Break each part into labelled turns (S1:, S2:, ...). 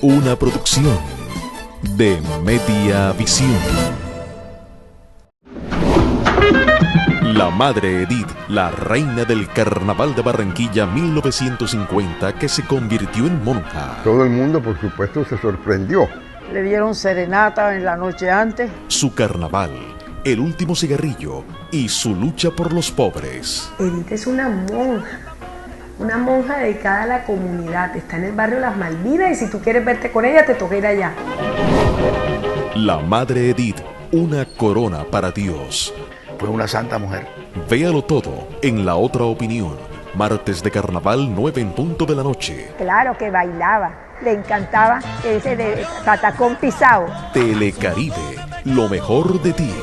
S1: Una producción de Media Visión. La madre Edith, la reina del Carnaval de Barranquilla 1950, que se convirtió en monja.
S2: Todo el mundo, por supuesto, se sorprendió.
S3: Le dieron serenata en la noche antes.
S1: Su carnaval, el último cigarrillo y su lucha por los pobres.
S4: Edith es una monja dedicada a la comunidad. Está en el barrio Las Malvinas y si tú quieres verte con ella, te toca ir allá.
S1: La madre Edith, una corona para Dios.
S5: Fue una santa mujer.
S1: Véalo todo en La Otra Opinión. Martes de Carnaval, 9:00 p.m.
S6: Claro que bailaba. Le encantaba ese de patacón pisado.
S1: Telecaribe, lo mejor de ti.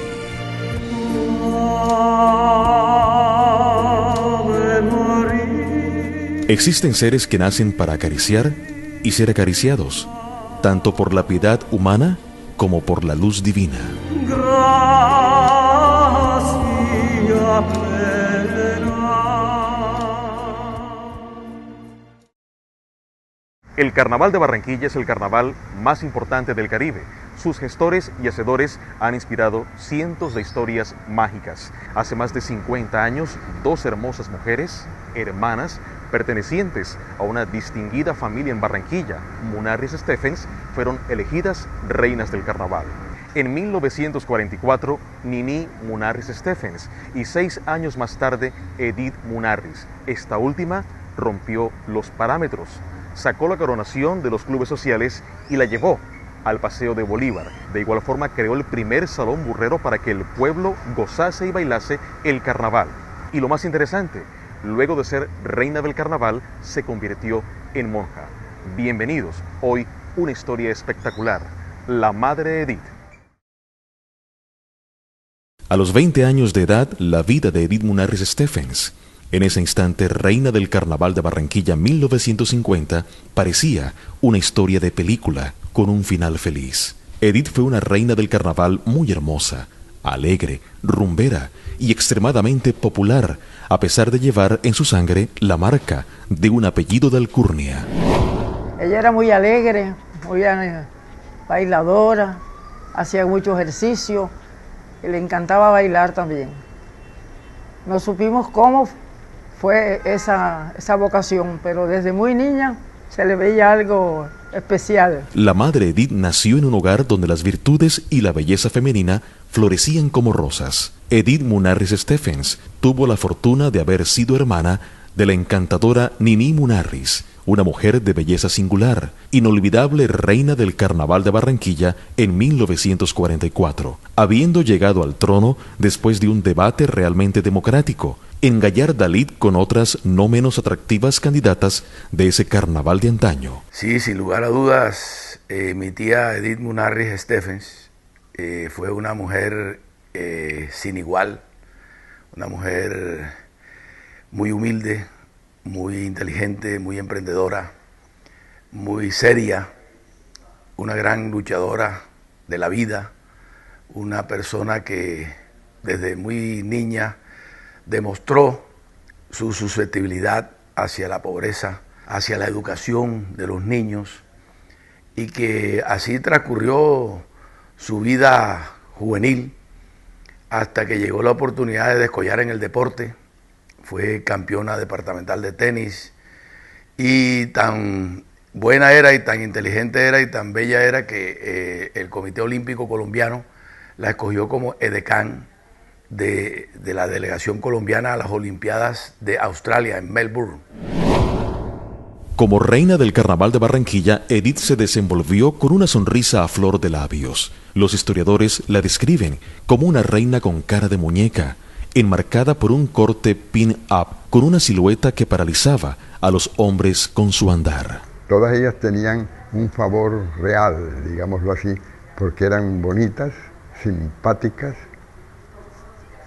S1: Existen seres que nacen para acariciar y ser acariciados, tanto por la piedad humana como por la luz divina. El Carnaval de Barranquilla es el carnaval más importante del Caribe. Sus gestores y hacedores han inspirado cientos de historias mágicas. Hace más de 50 años, dos hermosas mujeres, hermanas, pertenecientes a una distinguida familia en Barranquilla, Munarriz Stephens, fueron elegidas reinas del carnaval. En 1944, Nini Munarriz Stephens y 6 años más tarde, Edith Munarriz. Esta última rompió los parámetros, sacó la coronación de los clubes sociales y la llevó al Paseo de Bolívar. De igual forma, creó el primer salón burrero para que el pueblo gozase y bailase el carnaval. Y lo más interesante, luego de ser reina del carnaval, se convirtió en monja. Bienvenidos, hoy una historia espectacular, la madre Edith. A los 20 años de edad, la vida de Edith Munarriz Stephens, en ese instante reina del Carnaval de Barranquilla 1950, parecía una historia de película con un final feliz. Edith fue una reina del carnaval muy hermosa, alegre, rumbera y extremadamente popular, a pesar de llevar en su sangre la marca de un apellido de alcurnia.
S3: Ella era muy alegre, muy bailadora, hacía mucho ejercicio y le encantaba bailar también. No supimos cómo fue esa vocación, pero desde muy niña se le veía algo especial.
S1: La madre Edith nació en un hogar donde las virtudes y la belleza femenina florecían como rosas. Edith Munarriz Stephens tuvo la fortuna de haber sido hermana de la encantadora Nini Munarriz, una mujer de belleza singular, inolvidable reina del Carnaval de Barranquilla en 1944, habiendo llegado al trono después de un debate realmente democrático, en gallarda lid con otras no menos atractivas candidatas de ese carnaval de antaño.
S5: Sí, sin lugar a dudas, mi tía Edith Munarriz Stephens fue una mujer sin igual, una mujer muy humilde, muy inteligente, muy emprendedora, muy seria, una gran luchadora de la vida, una persona que desde muy niña demostró su susceptibilidad hacia la pobreza, hacia la educación de los niños, y que así transcurrió su vida juvenil hasta que llegó la oportunidad de descollar en el deporte. Fue campeona departamental de tenis y tan buena era y tan inteligente era y tan bella era que el Comité Olímpico Colombiano la escogió como edecán de la delegación colombiana a las Olimpiadas de Australia en Melbourne.
S1: Como reina del Carnaval de Barranquilla, Edith se desenvolvió con una sonrisa a flor de labios. Los historiadores la describen como una reina con cara de muñeca, enmarcada por un corte pin-up, con una silueta que paralizaba a los hombres con su andar.
S2: Todas ellas tenían un favor real, digámoslo así, porque eran bonitas, simpáticas,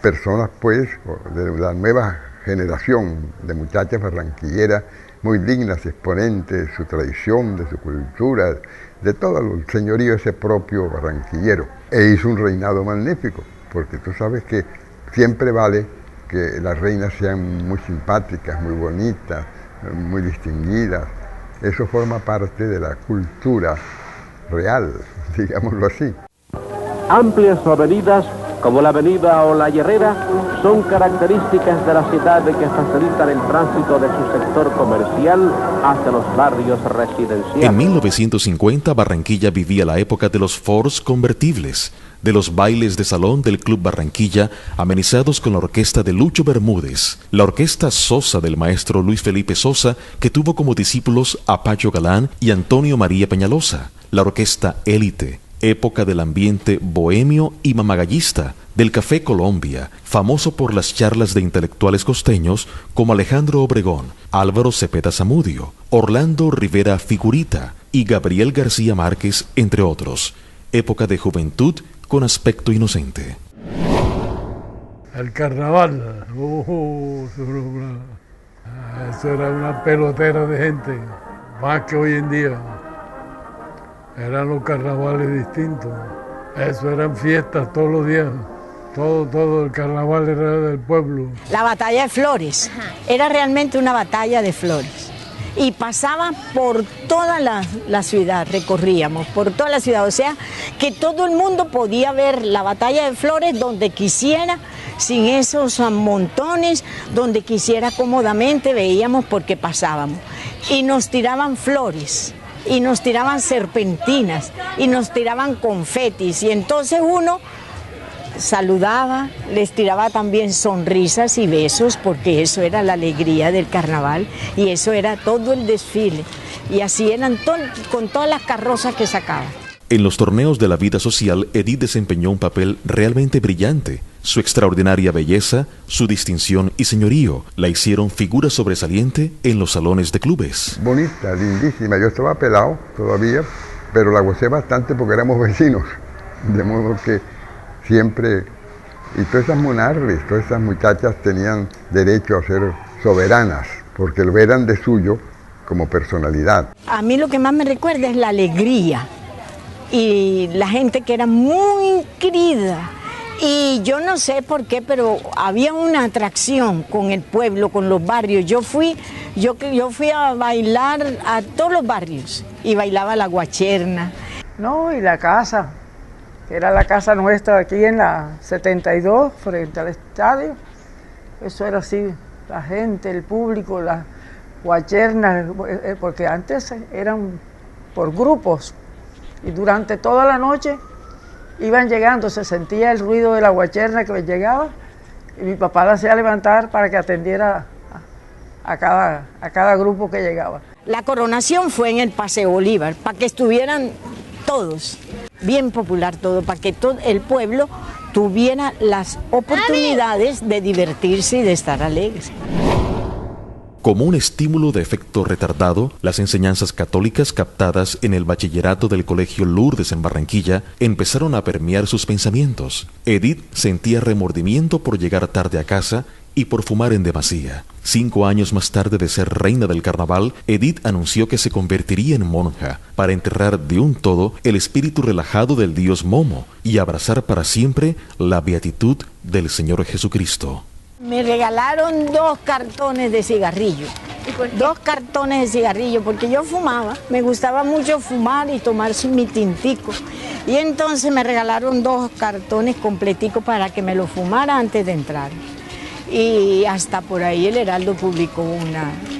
S2: personas pues de la nueva generación de muchachas barranquilleras, muy dignas, exponentes de su tradición, de su cultura, de todo el señorío ese propio barranquillero. E hizo un reinado magnífico, porque tú sabes que siempre vale que las reinas sean muy simpáticas, muy bonitas, muy distinguidas, eso forma parte de la cultura real, digámoslo así.
S7: Amplias avenidas como la Avenida Olavarría son características de la ciudad que facilitan el tránsito de su sector comercial hacia los barrios residenciales.
S1: En 1950, Barranquilla vivía la época de los Fords convertibles, de los bailes de salón del Club Barranquilla, amenizados con la orquesta de Lucho Bermúdez, la orquesta Sosa del maestro Luis Felipe Sosa, que tuvo como discípulos a Pacho Galán y Antonio María Peñalosa, la orquesta Élite, época del ambiente bohemio y mamagallista, del Café Colombia, famoso por las charlas de intelectuales costeños como Alejandro Obregón, Álvaro Cepeda Zamudio, Orlando Rivera Figurita y Gabriel García Márquez, entre otros. Época de juventud con aspecto inocente.
S8: El carnaval, eso era una pelotera de gente, más que hoy en día. Eran los carnavales distintos. Eso eran fiestas todos los días. Todo el carnaval era del pueblo.
S9: La batalla de Flores. Era realmente una batalla de flores. Y pasaba por toda la ciudad, recorríamos por toda la ciudad. O sea, que todo el mundo podía ver la batalla de Flores donde quisiera, sin esos montones, donde quisiera cómodamente veíamos porque pasábamos. Y nos tiraban flores. Y nos tiraban serpentinas, y nos tiraban confetis, y entonces uno saludaba, les tiraba también sonrisas y besos, porque eso era la alegría del carnaval, y eso era todo el desfile, y así eran con todas las carrozas que sacaban.
S1: En los torneos de la vida social, Edith desempeñó un papel realmente brillante. Su extraordinaria belleza, su distinción y señorío la hicieron figura sobresaliente en los salones de clubes.
S2: Bonita, lindísima. Yo estaba pelado todavía, pero la gocé bastante porque éramos vecinos. De modo que siempre... Y todas esas monarres, todas esas muchachas tenían derecho a ser soberanas, porque lo eran de suyo como personalidad.
S9: A mí lo que más me recuerda es la alegría y la gente que era muy querida. Y yo no sé por qué, pero había una atracción con el pueblo, con los barrios. Yo fui a bailar a todos los barrios y bailaba la guacherna.
S3: No, y la casa, que era la casa nuestra aquí en la 72, frente al estadio. Eso era así, la gente, el público, las guachernas, porque antes eran por grupos y durante toda la noche iban llegando, se sentía el ruido de la guacherna que llegaba y mi papá la hacía levantar para que atendiera a cada grupo que llegaba.
S9: La coronación fue en el Paseo Bolívar, para que estuvieran todos, bien popular todo, para que todo el pueblo tuviera las oportunidades de divertirse y de estar alegres.
S1: Como un estímulo de efecto retardado, las enseñanzas católicas captadas en el bachillerato del Colegio Lourdes en Barranquilla empezaron a permear sus pensamientos. Edith sentía remordimiento por llegar tarde a casa y por fumar en demasía. 5 años más tarde de ser reina del carnaval, Edith anunció que se convertiría en monja para enterrar de un todo el espíritu relajado del dios Momo y abrazar para siempre la beatitud del Señor Jesucristo.
S9: Me regalaron 2 cartones de cigarrillo. 2 cartones de cigarrillo, porque yo fumaba, me gustaba mucho fumar y tomarse mi tintico. Y entonces me regalaron 2 cartones completicos para que me lo fumara antes de entrar. Y hasta por ahí el Heraldo publicó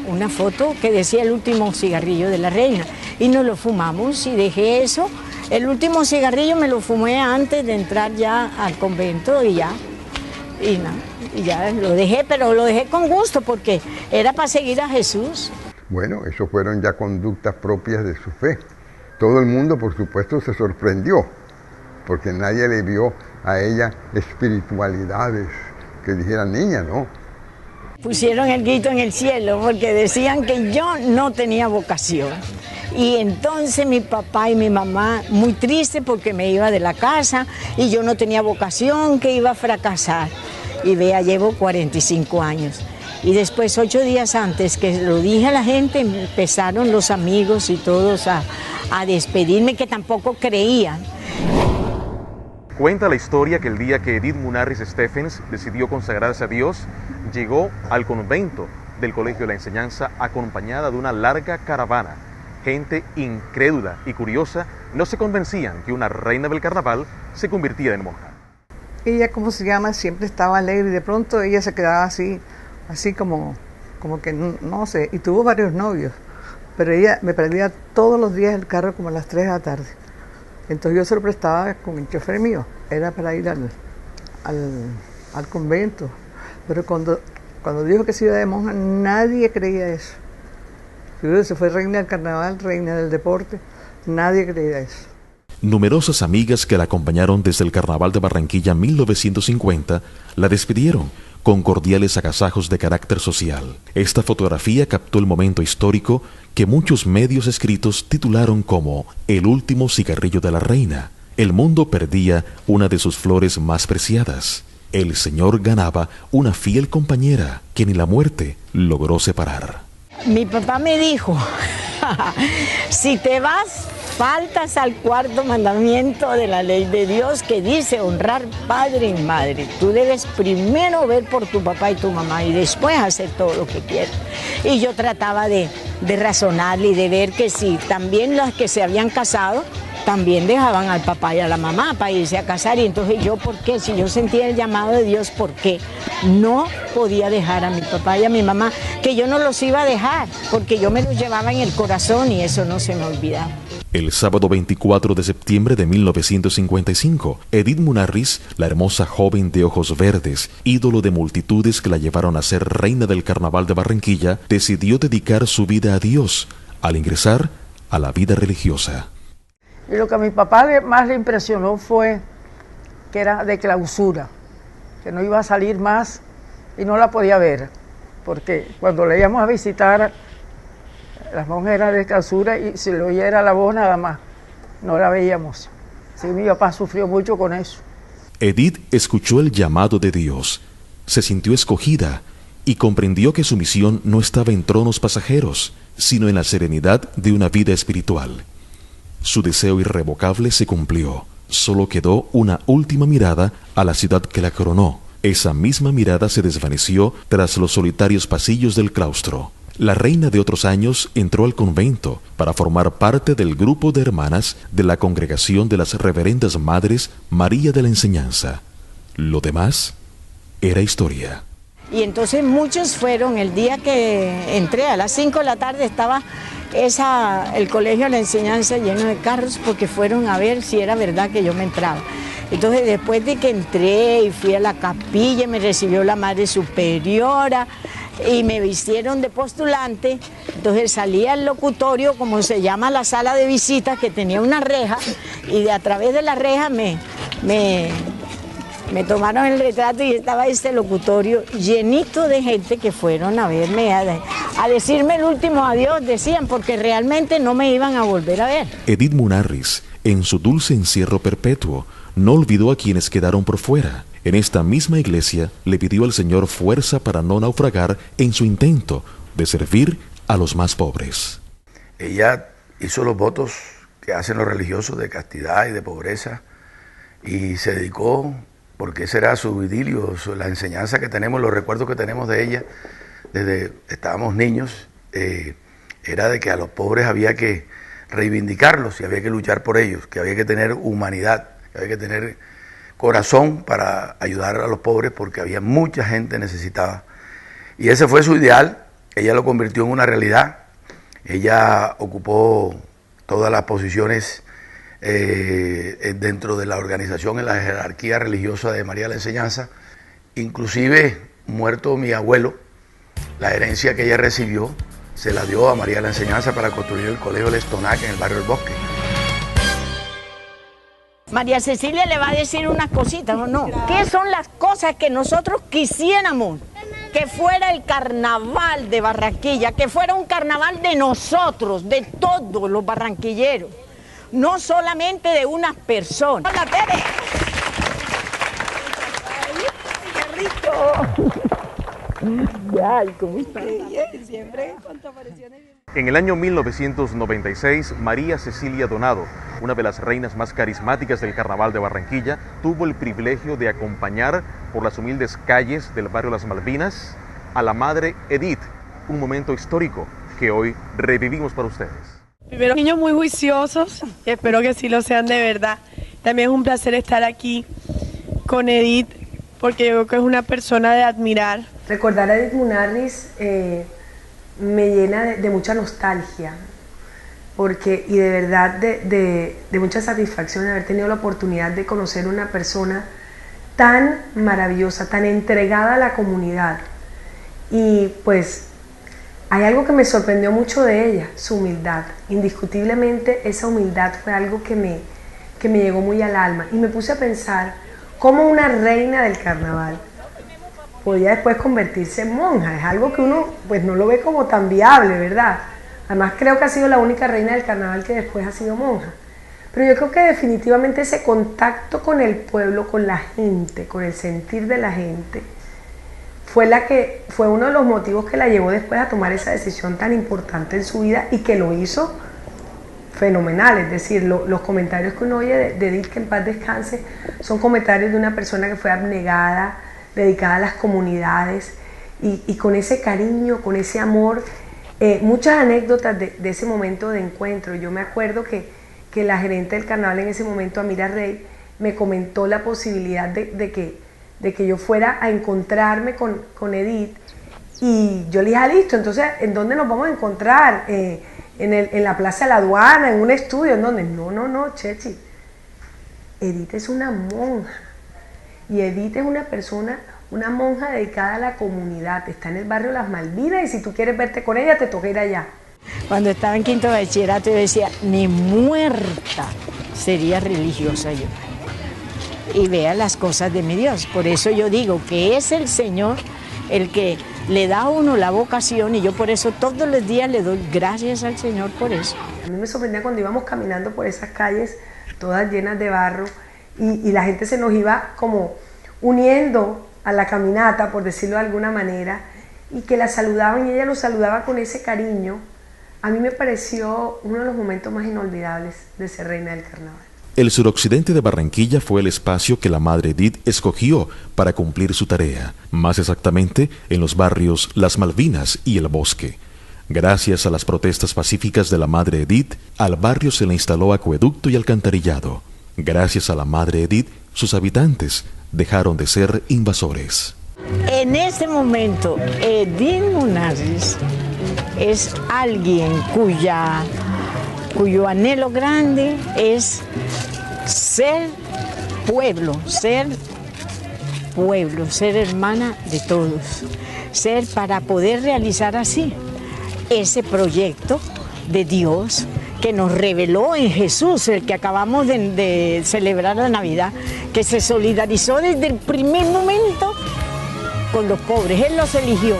S9: una foto que decía el último cigarrillo de la reina. Y nos lo fumamos y dejé eso. El último cigarrillo me lo fumé antes de entrar ya al convento y ya. Y nada. Y ya lo dejé, pero lo dejé con gusto porque era para seguir a Jesús.
S2: Bueno, eso fueron ya conductas propias de su fe. Todo el mundo, por supuesto, se sorprendió, porque nadie le vio a ella espiritualidades que dijeran niña, ¿no?
S9: Pusieron el grito en el cielo porque decían que yo no tenía vocación. Y entonces mi papá y mi mamá muy tristes porque me iba de la casa y yo no tenía vocación, que iba a fracasar. Y vea, llevo 45 años. Y después, 8 días antes que lo dije a la gente, empezaron los amigos y todos a despedirme, que tampoco creían.
S1: Cuenta la historia que el día que Edith Munarriz Stephens decidió consagrarse a Dios, llegó al convento del Colegio de la Enseñanza acompañada de una larga caravana gente incrédula y curiosa no se convencían que una reina del carnaval se convirtiera en monja.
S10: Ella, ¿cómo se llama? Siempre estaba alegre y de pronto ella se quedaba así como que no sé, y tuvo varios novios, pero ella me prendía todos los días el carro como a las 3 de la tarde. Entonces yo se lo prestaba con el chofer mío, era para ir al convento, pero cuando dijo que se iba de monja, nadie creía eso. Se fue reina del carnaval, reina del deporte, nadie creía eso.
S1: Numerosas amigas que la acompañaron desde el Carnaval de Barranquilla 1950 la despidieron con cordiales agasajos de carácter social. Esta fotografía captó el momento histórico que muchos medios escritos titularon como el último cigarrillo de la reina. El mundo perdía una de sus flores más preciadas. El Señor ganaba una fiel compañera que ni la muerte logró separar.
S9: Mi papá me dijo, si te vas, faltas al cuarto mandamiento de la ley de Dios que dice honrar padre y madre. Tú debes primero ver por tu papá y tu mamá y después hacer todo lo que quieras. Y yo trataba de razonarle y de ver que si también las que se habían casado también dejaban al papá y a la mamá para irse a casar. Y entonces yo, ¿por qué? Si yo sentía el llamado de Dios, ¿por qué no podía dejar a mi papá y a mi mamá? Que yo no los iba a dejar, porque yo me los llevaba en el corazón y eso no se me olvidaba.
S1: El sábado 24 de septiembre de 1955, Edith Munarriz, la hermosa joven de ojos verdes, ídolo de multitudes que la llevaron a ser reina del Carnaval de Barranquilla, decidió dedicar su vida a Dios al ingresar a la vida religiosa.
S3: Y lo que a mi papá más le impresionó fue que era de clausura, que no iba a salir más y no la podía ver, porque cuando le íbamos a visitar, las monjas eran de clausura y si le oyera la voz nada más, no la veíamos. Así que mi papá sufrió mucho con eso.
S1: Edith escuchó el llamado de Dios, se sintió escogida y comprendió que su misión no estaba en tronos pasajeros, sino en la serenidad de una vida espiritual. Su deseo irrevocable se cumplió. Solo quedó una última mirada a la ciudad que la coronó. Esa misma mirada se desvaneció tras los solitarios pasillos del claustro. La reina de otros años entró al convento para formar parte del grupo de hermanas de la congregación de las Reverendas Madres María de la Enseñanza. Lo demás era historia.
S9: Y entonces muchos fueron, el día que entré a las 5 de la tarde estaba el colegio de la Enseñanza lleno de carros porque fueron a ver si era verdad que yo me entraba. Entonces después de que entré y fui a la capilla, me recibió la Madre Superiora y me vistieron de postulante, entonces salí al locutorio, como se llama la sala de visitas, que tenía una reja, y a través de la reja me tomaron el retrato y estaba este locutorio llenito de gente que fueron a verme, a decirme el último adiós, decían, porque realmente no me iban a volver a ver.
S1: Edith Munarriz, en su dulce encierro perpetuo, no olvidó a quienes quedaron por fuera. En esta misma iglesia le pidió al Señor fuerza para no naufragar en su intento de servir a los más pobres.
S5: Ella hizo los votos que hacen los religiosos de castidad y de pobreza y se dedicó, porque ese era su idilio, la enseñanza que tenemos, los recuerdos que tenemos de ella desde estábamos niños, era de que a los pobres había que reivindicarlos y había que luchar por ellos, que había que tener humanidad, que había que tener corazón para ayudar a los pobres porque había mucha gente necesitada. Y ese fue su ideal, ella lo convirtió en una realidad, ella ocupó todas las posiciones dentro de la organización, en la jerarquía religiosa de María de la Enseñanza. Inclusive, muerto mi abuelo, la herencia que ella recibió se la dio a María de la Enseñanza para construir el colegio del Estonac en el barrio del Bosque.
S9: María Cecilia le va a decir unas cositas, ¿o no? ¿Qué son las cosas que nosotros quisiéramos que fuera el carnaval de Barranquilla, que fuera un carnaval de nosotros, de todos los barranquilleros, no solamente de unas personas? ¡Hola, Tere! ¡Ay, qué rico! Ay, ¿cómo está? Bien, siempre cuántas apariciones.
S1: En el año 1996, María Cecilia Donado, una de las reinas más carismáticas del Carnaval de Barranquilla, tuvo el privilegio de acompañar por las humildes calles del barrio Las Malvinas a la madre Edith, un momento histórico que hoy revivimos para ustedes.
S11: Primero, niños muy juiciosos, espero que sí lo sean de verdad. También es un placer estar aquí con Edith, porque yo creo que es una persona de admirar.
S4: Recordar a Edith Munarriz me llena de mucha nostalgia, porque, y de verdad de mucha satisfacción de haber tenido la oportunidad de conocer una persona tan maravillosa, tan entregada a la comunidad. Y pues hay algo que me sorprendió mucho de ella, su humildad. Indiscutiblemente esa humildad fue algo que me llegó muy al alma, y me puse a pensar cómo una reina del carnaval podía después convertirse en monja. Es algo que uno pues no lo ve como tan viable, ¿verdad? Además creo que ha sido la única reina del carnaval que después ha sido monja. Pero yo creo que definitivamente ese contacto con el pueblo, con la gente, con el sentir de la gente, fue uno de los motivos que la llevó después a tomar esa decisión tan importante en su vida, y que lo hizo fenomenal. Es decir, los comentarios que uno oye de Edith, que en paz descanse, son comentarios de una persona que fue abnegada, dedicada a las comunidades, y con ese cariño, con ese amor. Muchas anécdotas de ese momento de encuentro. Yo me acuerdo que la gerente del carnaval en ese momento, Amira Rey, me comentó la posibilidad de que yo fuera a encontrarme con Edith, y yo le dije, listo, entonces, ¿en dónde nos vamos a encontrar? En la Plaza de la Aduana, en un estudio, ¿en dónde? No, Chechi, Edith es una monja, y Edith es una persona, una monja dedicada a la comunidad, está en el barrio Las Malvinas, y si tú quieres verte con ella, te toca ir allá.
S9: Cuando estaba en quinto de bachillerato yo decía, ni muerta sería religiosa yo. Y vea las cosas de mi Dios. Por eso yo digo que es el Señor el que le da a uno la vocación, y yo por eso todos los días le doy gracias al Señor por eso.
S4: A mí me sorprendía cuando íbamos caminando por esas calles todas llenas de barro, y la gente se nos iba como uniendo a la caminata, por decirlo de alguna manera, y que la saludaban, y ella los saludaba con ese cariño. A mí me pareció uno de los momentos más inolvidables de ser reina del carnaval.
S1: El suroccidente de Barranquilla fue el espacio que la Madre Edith escogió para cumplir su tarea, más exactamente en los barrios Las Malvinas y El Bosque. Gracias a las protestas pacíficas de la Madre Edith, al barrio se le instaló acueducto y alcantarillado. Gracias a la Madre Edith, sus habitantes dejaron de ser invasores.
S9: En este momento, Edith Munarriz es alguien cuyo anhelo grande es ser pueblo, ser hermana de todos, ser para poder realizar así ese proyecto de Dios que nos reveló en Jesús, el que acabamos de celebrar la Navidad, que se solidarizó desde el primer momento con los pobres, Él los eligió.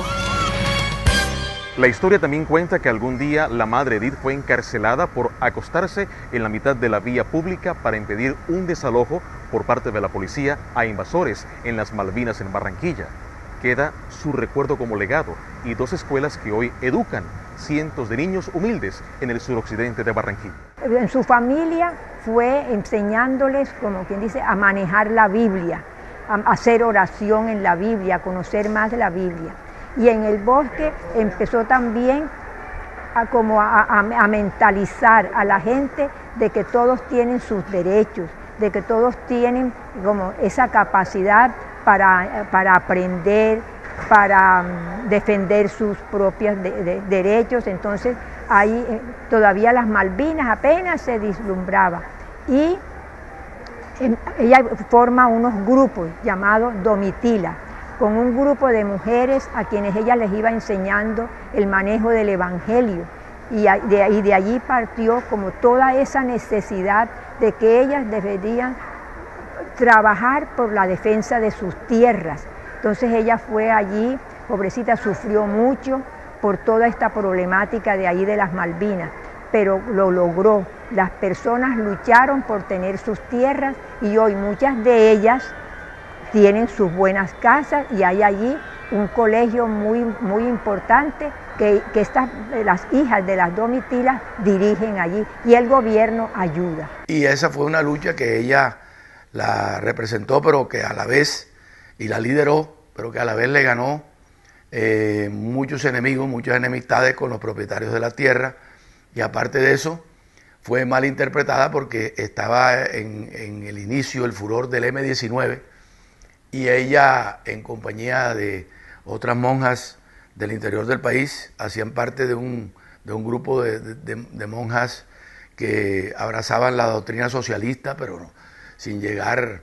S1: La historia también cuenta que algún día la Madre Edith fue encarcelada por acostarse en la mitad de la vía pública para impedir un desalojo por parte de la policía a invasores en las Malvinas, en Barranquilla. Queda su recuerdo como legado, y 2 escuelas que hoy educan cientos de niños humildes en el suroccidente de Barranquilla.
S6: En su familia fue enseñándoles, como quien dice, a manejar la Biblia, a hacer oración en la Biblia, a conocer más de la Biblia. Y en El Bosque empezó también a mentalizar a la gente de que todos tienen sus derechos, de que todos tienen como esa capacidad para aprender, para defender sus propios derechos. Entonces ahí todavía las Malvinas apenas se vislumbraba, y ella forma unos grupos llamados Domitila, con un grupo de mujeres a quienes ella les iba enseñando el manejo del Evangelio, y de allí partió como toda esa necesidad de que ellas deberían trabajar por la defensa de sus tierras. Entonces ella fue allí, pobrecita, sufrió mucho por toda esta problemática de ahí de las Malvinas, pero lo logró. Las personas lucharon por tener sus tierras, y hoy muchas de ellas tienen sus buenas casas, y hay allí un colegio muy importante que las hijas de las Domitilas dirigen allí, y el gobierno ayuda.
S5: Y esa fue una lucha que ella la representó, pero que a la vez, y la lideró, pero que a la vez le ganó muchos enemigos, muchas enemistades con los propietarios de la tierra, y aparte de eso fue mal interpretada porque estaba en el inicio, el furor del M-19, y ella, en compañía de otras monjas del interior del país, hacían parte de un grupo de monjas que abrazaban la doctrina socialista, pero no, sin llegar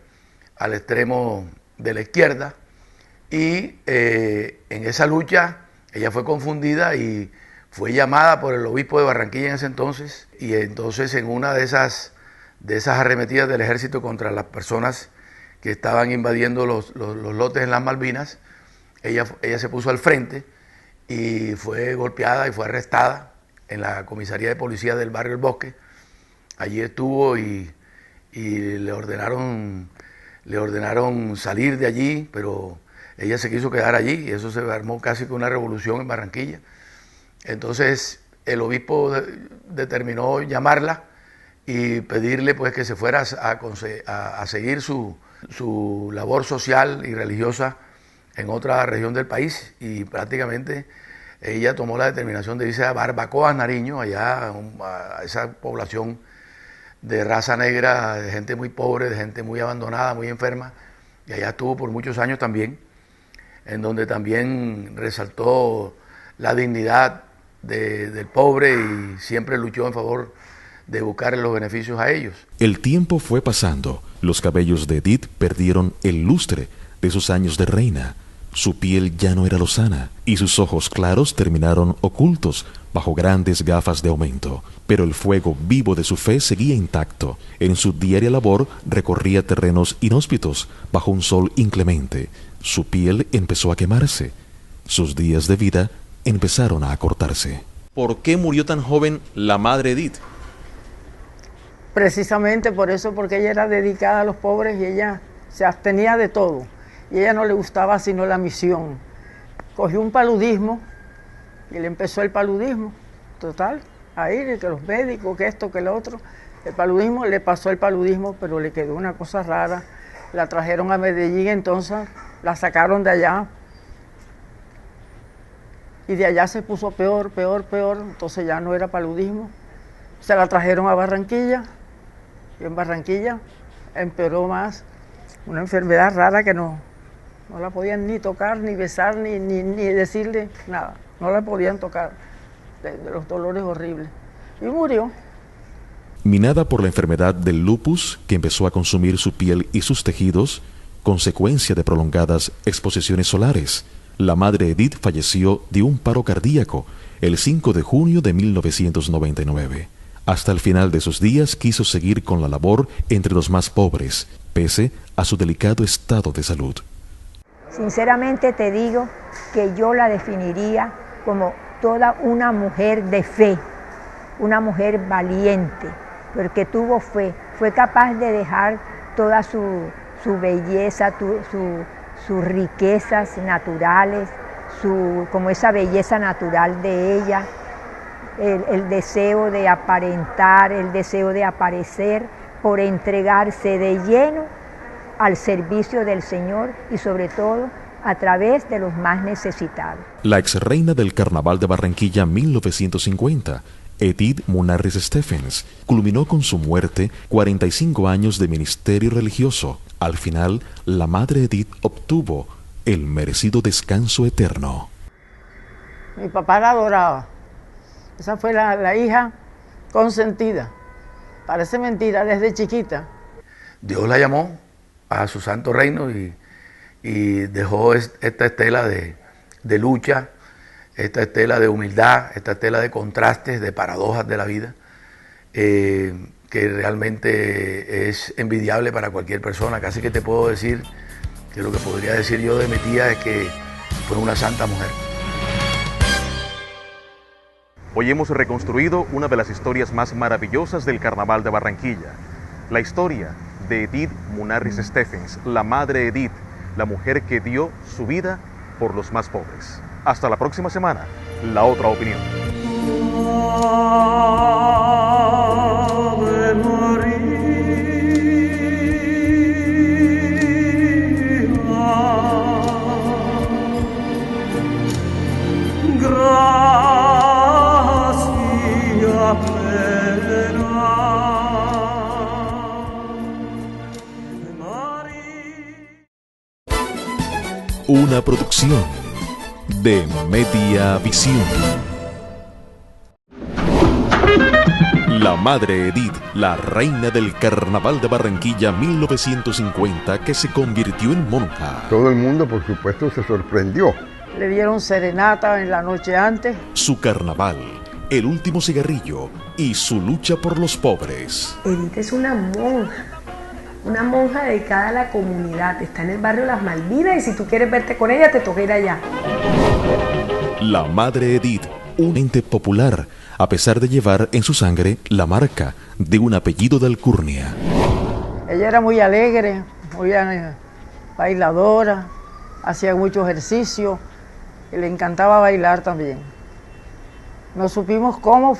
S5: al extremo de la izquierda. Y en esa lucha ella fue confundida y fue llamada por el obispo de Barranquilla en ese entonces, y entonces en una de esas arremetidas del ejército contra las personas que estaban invadiendo los lotes en las Malvinas, ella se puso al frente y fue golpeada y fue arrestada en la comisaría de policía del barrio El Bosque. Allí estuvo y le ordenaron salir de allí, pero ella se quiso quedar allí y eso se armó casi que una revolución en Barranquilla. Entonces el obispo determinó llamarla y pedirle pues que se fuera a seguir su labor social y religiosa en otra región del país, y prácticamente ella tomó la determinación de irse a Barbacoas, Nariño, allá a esa población de raza negra, de gente muy pobre, de gente muy abandonada, muy enferma, y allá estuvo por muchos años también, en donde también resaltó la dignidad del pobre y siempre luchó en favor de buscar los beneficios a ellos.
S1: El tiempo fue pasando. Los cabellos de Edith perdieron el lustre de sus años de reina. Su piel ya no era lozana y sus ojos claros terminaron ocultos bajo grandes gafas de aumento. Pero el fuego vivo de su fe seguía intacto. En su diaria labor recorría terrenos inhóspitos bajo un sol inclemente. Su piel empezó a quemarse. Sus días de vida empezaron a acortarse. ¿Por qué murió tan joven la madre Edith?
S3: Precisamente por eso, porque ella era dedicada a los pobres y ella se abstenía de todo. Y a ella no le gustaba sino la misión. Cogió un paludismo y le empezó el paludismo. Total, ahí, que los médicos, que esto, que lo otro. El paludismo, le pasó el paludismo, pero le quedó una cosa rara. La trajeron a Medellín, entonces la sacaron de allá. Y de allá se puso peor, entonces ya no era paludismo. Se la trajeron a Barranquilla, y en Barranquilla empeoró más. Una enfermedad rara que no la podían ni tocar, ni besar, ni decirle nada. No la podían tocar, de los dolores horribles. Y murió.
S1: Minada por la enfermedad del lupus, que empezó a consumir su piel y sus tejidos, consecuencia de prolongadas exposiciones solares, la madre Edith falleció de un paro cardíaco el 5 de junio de 1999. Hasta el final de sus días quiso seguir con la labor entre los más pobres, pese a su delicado estado de salud.
S6: Sinceramente te digo que yo la definiría como toda una mujer de fe, una mujer valiente, porque tuvo fe, fue capaz de dejar toda su belleza, sus riquezas naturales, como esa belleza natural de ella, el deseo de aparentar, el deseo de aparecer, por entregarse de lleno al servicio del Señor y sobre todo a través de los más necesitados.
S1: La ex reina del Carnaval de Barranquilla 1950, Edith Munarriz Stephens, culminó con su muerte 45 años de ministerio religioso. Al final, la madre Edith obtuvo el merecido descanso eterno.
S3: Mi papá la adoraba. Esa fue la hija consentida. Parece mentira, desde chiquita.
S5: Dios la llamó a su santo reino y dejó esta estela de lucha, esta estela de humildad, esta estela de contrastes, de paradojas de la vida, que realmente es envidiable para cualquier persona. Casi que te puedo decir que lo que podría decir yo de mi tía es que fue una santa mujer.
S1: Hoy hemos reconstruido una de las historias más maravillosas del Carnaval de Barranquilla. La historia de Edith Munarriz Stephens, la madre Edith, la mujer que dio su vida por los más pobres. Hasta la próxima semana, La Otra Opinión.
S12: Ave María, gracias
S1: Una producción de Media Visión. La Madre Edith, la reina del Carnaval de Barranquilla 1950, que se convirtió en monja.
S2: Todo el mundo, por supuesto, se sorprendió.
S3: Le dieron serenata en la noche antes.
S1: Su carnaval, el último cigarrillo y su lucha por los pobres.
S4: Edith es una monja dedicada a la comunidad. Está en el barrio Las Malvinas y si tú quieres verte con ella, te toca ir allá.
S1: La Madre Edith, un ente popular, a pesar de llevar en su sangre la marca de un apellido de alcurnia.
S3: Ella era muy alegre, muy bailadora, hacía mucho ejercicio y le encantaba bailar también. No supimos cómo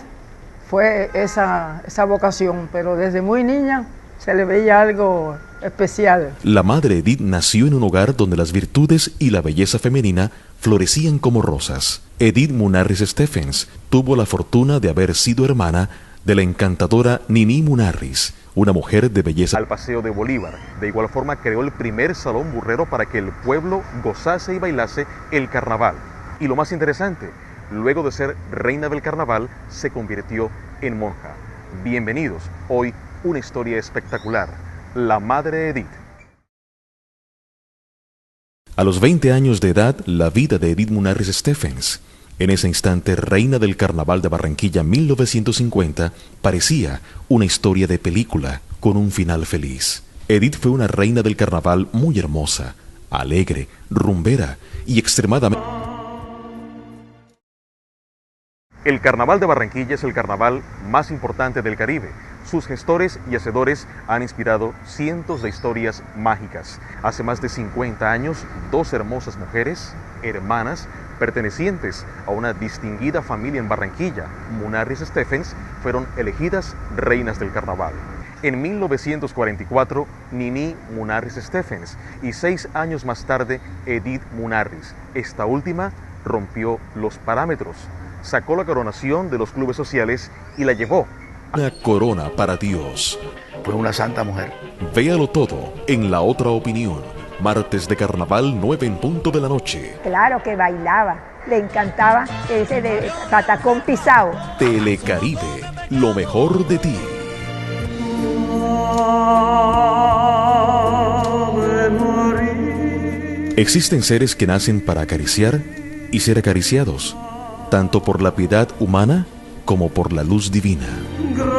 S3: fue esa vocación, pero desde muy niña se le veía algo especial.
S1: La Madre Edith nació en un hogar donde las virtudes y la belleza femenina florecían como rosas. Edith Munarriz Stephens tuvo la fortuna de haber sido hermana de la encantadora Niní Munarriz, una mujer de belleza. Al Paseo de Bolívar. De igual forma creó el primer salón burrero para que el pueblo gozase y bailase el carnaval. Y lo más interesante, luego de ser reina del carnaval, se convirtió en monja. Bienvenidos, hoy una historia espectacular, La Madre Edith. A los 20 años de edad, la vida de Edith Munarriz Stephens, en ese instante reina del Carnaval de Barranquilla 1950, parecía una historia de película con un final feliz. Edith fue una reina del carnaval muy hermosa, alegre, rumbera y extremadamente... El Carnaval de Barranquilla es el carnaval más importante del Caribe. Sus gestores y hacedores han inspirado cientos de historias mágicas. Hace más de 50 años, dos hermosas mujeres, hermanas, pertenecientes a una distinguida familia en Barranquilla, Munarriz Stephens, fueron elegidas reinas del carnaval. En 1944, Niní Munarriz Stephens y 6 años más tarde, Edith Munarriz. Esta última rompió los parámetros, sacó la coronación de los clubes sociales y la llevó. Una corona para Dios.
S5: Fue una santa mujer.
S1: Véalo todo en La Otra Opinión. Martes de Carnaval, 9:00 p.m.
S6: Claro que bailaba. Le encantaba ese de patacón pisado.
S1: Telecaribe, lo mejor de ti. Existen seres que nacen para acariciar y ser acariciados, tanto por la piedad humana como por la luz divina.
S12: Gracias,